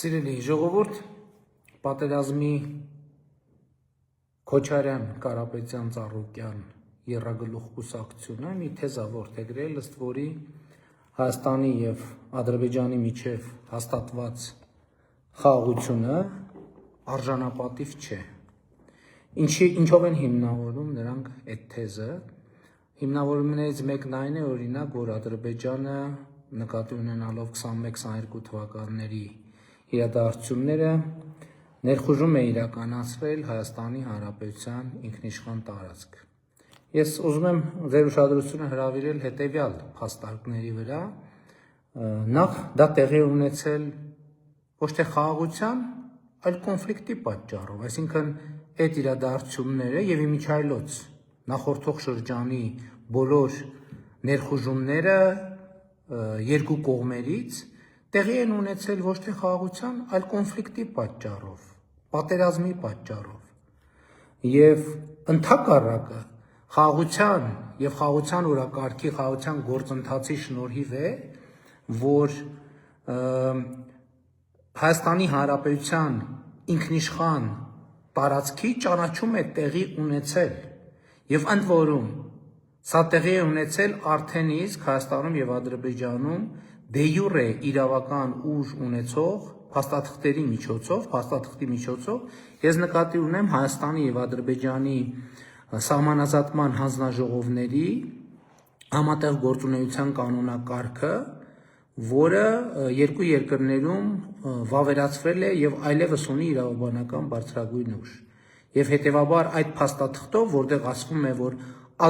Սիրելի ժողովուրդ, պատերազմի Քոչարյան, Կարապետյան, Ծառուկյան եռագլուխ կուսակցությունը մի թեզ է որդեգրել, ըստ որի Հայաստանի եւ Ադրբեջանի միջև հաստատված խաղաղությունը արժանապատիվ չէ։ Ինչով են հիմնավորում նրանք այդ թեզը։ Հիմնավորումներից մեկն այն է, օրինակ, որ Ադրբեջանը նկատի ունենալով 21-22 թվականների իրադարձությունները ներխուժում է իրականացրել Հայաստանի Հանրապետության ինքնիշխան տարածք։ Ես ուզում եմ ձեր ուշադրությունը հրավիրել հետևյալ փաստարկների վրա։ Նախ դա տեղի ունեցել ոչ թե խաղաղության, այլ կոնֆլիկտի պատճառով, այսինքն այդ իրադարձությունները եւ իմիջայլոց նախորդող շրջանի բոլոր ներխուժումները երկու կողմերից տեղի են ունեցել ոչ թե խաղաղության, այլ կոնֆլիկտի պատճառով, պատերազմի պատճառով։ Եվ ընդհակառակը խաղաղության եւ խաղաղության օրակարգի, խաղաղության գործընթացի շնորհիվ է, որ Հայաստանի Հանրապետության ինքնիշխան տարածքի ճանաչում է տեղի ունեցել եւ ընդ որում սա տեղի է ունեցել արդեն իսկ Հայաստանում եւ Ադրբեջանում դե յուրե իրավական ուժ ունեցող փաստաթղթերի միջոցով, ես նկատի ունեմ Հայաստանի եւ Ադրբեջանի սահմանազատման հանձնաժողովների համատեղ գործունեության կանոնակարգը, որը երկու երկրներում վավերացվել է եւ այլևս ունի իրավաբանական բարձրագույն ուժ։ Եվ հետեւաբար այդ փաստաթղթով, որտեղ ասվում է, որ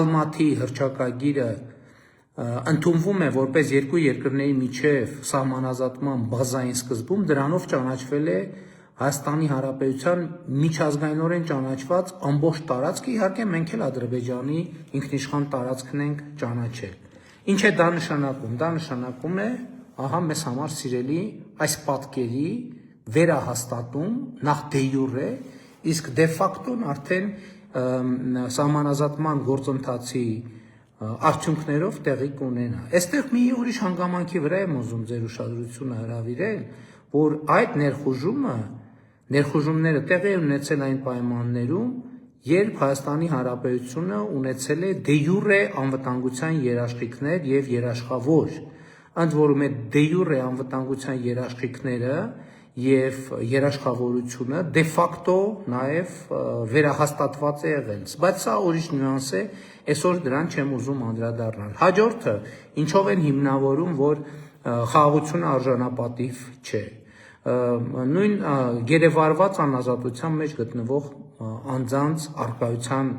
Ալմաթի հռչակագիրը ընդունվում է որպես երկու երկրների միջև սահմանազատման բազային սկզբում, դրանով ճանաչվել է Հայաստանի Հանրապետության միջազգայինորեն ճանաչված ամբողջ տարածքը, իհարկե մենք էլ Ադրբեջանի ինքնիշխան տարածքն ենք ճանաչել։ Ինչ է դա նշանակում։ Դա նշանակում է, ահա մեզ համար սիրելի, այս պատկերի վերահաստատում նախ դե յուրե, իսկ դե ֆակտոն արդեն սահմանազատման գործընթացի արդյունքներով տեղի կունենա։ Այստեղ մի ուրիշ հանգամանքի վրա եմ ուզում ձեր ուշադրությունը հրավիրել, որ այդ ներխուժումները տեղի են ունեցել այն պայմաններում, երբ Հայաստանի Հանրապետությունը ունեցել է դե յուրե անվտանգության երաշխիքներ եւ երաշխավոր, ընդ որում այդ դե յուրե անվտանգության երաշխիքները եւ երաշխավորությունը դե ֆակտո նաեւ վերահաստատված է եղել, բայց սա ուրիշ նյուանս է, այսօր դրան չեմ ուզում անդրադառնալ։ Հաջորդը, ինչով են հիմնավորում, որ խաղաղությունը արժանապատիվ չէ։ Նույն գերեվարված անազատության մեջ գտնվող անձանց առկայության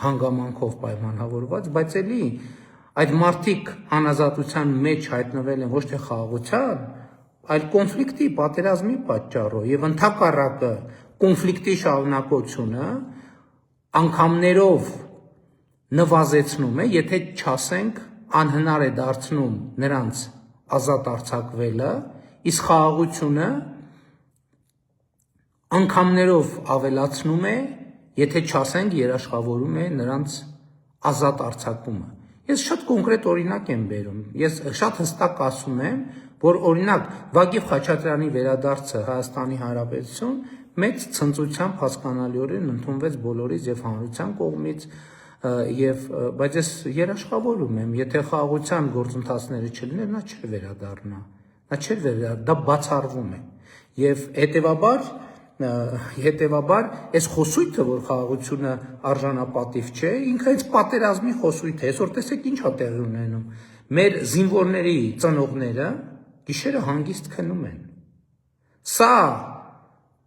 հանգամանքով պայմանավորված, բայց էլի այդ մարդիկ անազատության մեջ հայտնվել են ոչ թե խաղաղության, այլ կոնֆլիկտի, պատերազմի պատճառով եւ ընդհակառակը կոնֆլիկտի շարունակությունը անգամներով նվազեցնում է, եթե չասենք անհնար է դարձնում նրանց ազատ արձակվելը, իսկ խաղաղությունը անգամներով ավելացնում է, եթե չասենք երաշխավորում է նրանց ազատ արձակումը։ Ես շատ կոնկրետ օրինակ եմ բերում։ Ես շատ հստակ ասում եմ, որ օրինակ Վագիվ Խաչատրյանի վերադարձը Հայաստանի Հանրապետություն մեծ ցնծությամբ հասկանալիորեն ընդունվեց բոլորից եւ հանրության կողմից, բայց ես երաշխավորում եմ, եթե խաղաղության գործընթացները չլիներ, նա չէր վերադառնա, դա բացառվում է։ Եվ հետեւաբար այս խոսույթը, որ խաղաղությունը արժանապատիվ չէ, ինքը հենց պատերազմի խոսույթ է։ Այսօր տեսեք ինչ է տեղի ունենում։ Մեր զինվորների ծնողները գիշերը հանգիստ քնում են։ Սա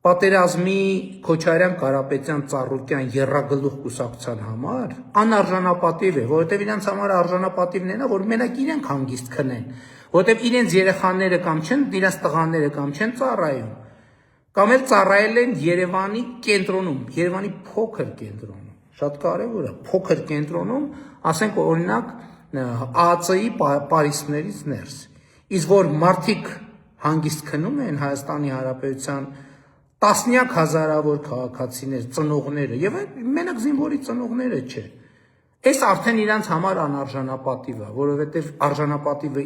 պատերազմի Քոչարյան, Կարապետյան, Ծառուկյան եռագլուխ կուսակցության համար անարժանապատիվ է, որովհետև իրենց համար արժանապատիվն է, որ մենակ իրենք հանգիստ քնեն, որովհետև իրենց երեխաները կամ չեն, իրենց տղաները կամ չեն ծառայում, կամ էլ ծառայել են Երևանի կենտրոնում, Երևանի փոքր կենտրոնում, շատ կարևոր է, փոքր կենտրոնում, ասենք օրինակ ԱԱՑ-ի պարիսպներից ներս, իսկ որ մարդիկ հանգիստ քնում են Հայաստանի Հանրապետության տասնյակ հազարավոր քաղաքացիներ, ծնողները եւ մենակ զինվորի ծնողները չէ։ Այս արդեն իրանց համար անարժանապատիվ է, որովհետեւ արժանապատիվը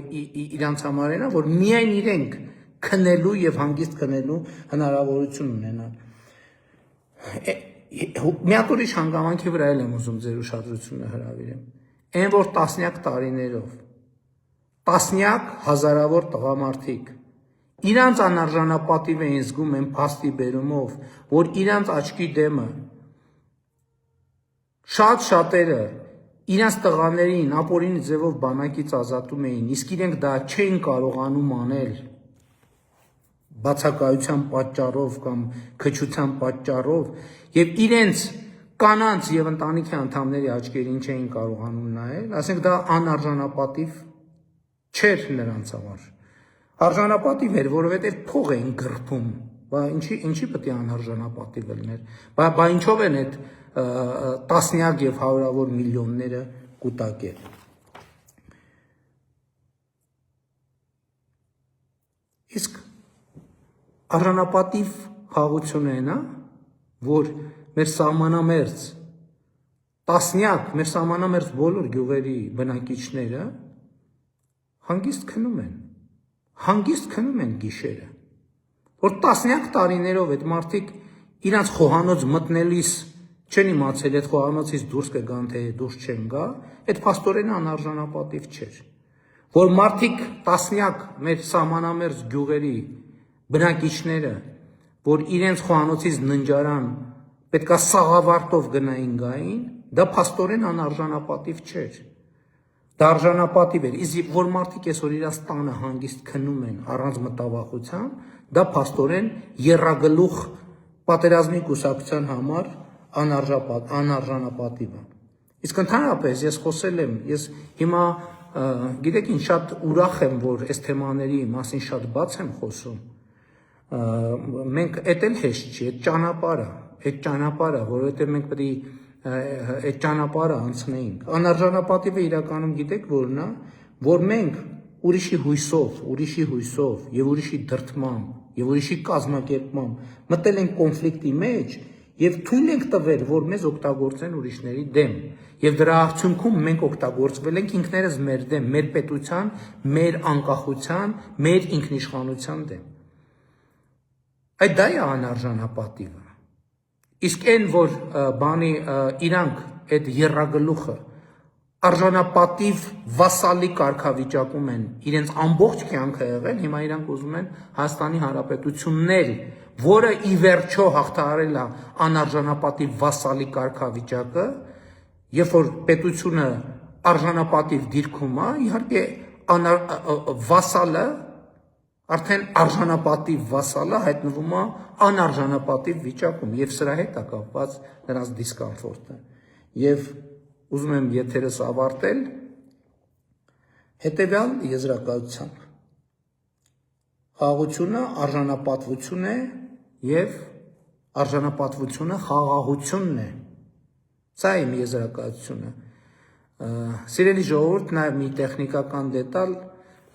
իրանց համար է, որ միայն իրենք քնելու եւ հանգիստ քնելու հնարավորություն ունենալ։ Մի հատ ուրիշ հանգամանքի վրա եմ ուզում ձեր ուշադրությունը հրավիրեմ։ Այն որ տասնյակ տարիներով տասնյակ հազարավոր տղամարդիկ իրանց անարժանապատիվ էին զգում են փաստի բերումով, որ իրանց աչքի դեմը շատերը իրանց տղաներին ապօրինի ձևով բանակից ազատում էին, իսկ իրենք դա չէին կարողանում անել բացակայության պատճառով կամ քչության պատճառով եւ իրենց կանանց եւ ընտանիքի անդամների աչքերին չէին կարողանում նայել, ասենք դա անարժանապատիվ չէր նրանց համար։ Արժանապատիվ էր, որովհետև փող էին գրփում, բա ինչի պետք է անարժանապատիվ լիներ, բա ինչով են այդ տասնյակ եւ հարյուրավոր միլիոնները կուտակել։ Իսկ արժանապատիվ խաղությունը այն է, որ մեր սահմանամերձ տասնյակ, մեր սահմանամերձ բոլոր գյուղերի բնակիչները հանգիստ քնում են գիշերը, որ տասնյակ տարիներով այդ մարդիկ իրանց խոհանոց մտնելիս չեն իմացել այդ խոհանոցից դուրս կգան, թե դուրս չեն գա, այդ փաստորեն անարժանապատիվ չէր, որ մարդիկ տասնյակ մեր սահմանամերձ գյուղերի բնակիչները, որ իրենց խոհանոցից ննջարան պետքա սաղավարտով գնային գային, դա փաստորեն անարժանապատիվ չէր։ Դա արժանապատիվ էր, իսկ որ մարդիկ այսօր իրաց տանը հանգիստ քնում են առանց մտավախության, դա փաստորեն եռագլուխ պատերազմի կուսակցության համար անարժանապատիվ է։ Իսկ ընդհանրապես ես խոսել եմ, ես հիմա գիտեք ինչ շատ ուրախ եմ, որ այս թեմաների մասին շատ բաց եմ խոսում։ Մենք էդ էլ հեշտ չի, այդ ճանապարհը, որովհետև մենք պետք է այդ ճանապարհը անցնեինք։ Անարժանապատիվը իրականում գիտեք որն է, որ մենք ուրիշի հույսով եւ ուրիշի դրդմամբ եւ ուրիշի կազմակերպմամբ մտել ենք կոնֆլիկտի մեջ եւ թույլ ենք տվել, որ մեզ օգտագործեն ուրիշների դեմ։ Եվ դրա արդյունքում մենք օգտագործվել ենք ինքներս մեր դեմ, մեր պետության, մեր անկախության, մեր ինքնիշխանության դեմ։ Այդ դա է անարժանապատիվը։ Իսկ այն, որ բանի իրանք այդ եռագլուխը արժանապատիվ վասալի կարգավիճակում են իրենց ամբողջ կյանքը եղել, հիմա իրանք ուզում են Հայաստանի Հանրապետություններ, որը ի վերջո հաղթահարել է անարժանապատիվ վասալի կարգավիճակը, երբ որ պետությունը արժանապատիվ դիրքում է, իհարկե վասալը արդեն արժանապատիվ վասալը հայտնվում է անարժանապատիվ վիճակում եւ սրա հետ է կապված նրանց դիսկոմֆորտը։ Եվ ուզում եմ եթերս ավարտել հետեւյալ եզրակացությամբ. խաղաղությունը արժանապատվություն է եւ արժանապատվությունը խաղաղությունն է։ Սա է իմ եզրակացությունը։ Սիրելի ժողովուրդ, նաեւ մի տեխնիկական դետալ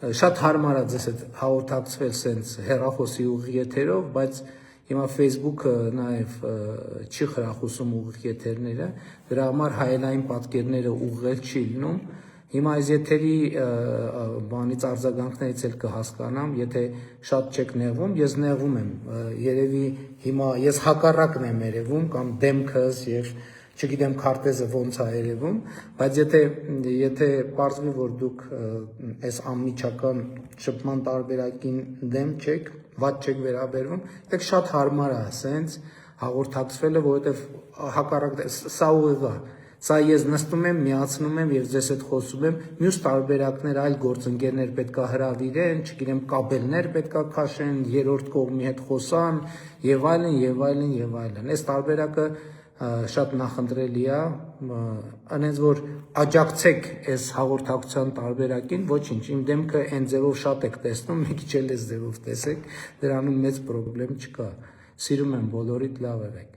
շատ հարմար է ձեզ հետ հաղորդակցվել սենց հեռախոսի ուղիղ եթերով, բայց հիմա Facebook-ը նաև չի խրախուսում ուղիղ եթերները, դրա համար հայելային պատկերները ուղղել չի լինում։ Հիմա այս եթերի բանից արձագանքներից էլ կհասկանամ, եթե շատ չեք նեղվում, ես նեղվում եմ, երևի հիմա ես հակառակն եմ երևում կամ դեմքս եւ չգիտեմ քարտեզը ոնց է երևում, բայց եթե պարզվի, որ դուք այս անմիջական շփման տարբերակին դեմ չեք, ված չեք վերաբերվում, դեք շատ հարմար է սենց հաղորդակցվելը, որովհետև հակառակ սա ուղիղ է, սա ես նստում եմ, միացնում եմ եւ ձեզ հետ խոսում եմ, մյուս տարբերակներ այլ գործընկերներ պետքա հրավիրեն, չգիտեմ կաբելներ պետքա քաշեն, երրորդ կողմի հետ խոսան եւ այլն եւ այլն եւ այլն։ Այս տարբերակը շատ նախընտրելի է, այնպես որ աջակցեք այս հաղորդակցության տարբերակին, ոչինչ, իմ դեմքը այն ձևով շատ եք տեսնում, մի քիչ էլ այս ձևով տեսեք, դրանում մեծ խնդրեմ չկա։ Սիրում եմ բոլորիդ, լավ եղեք։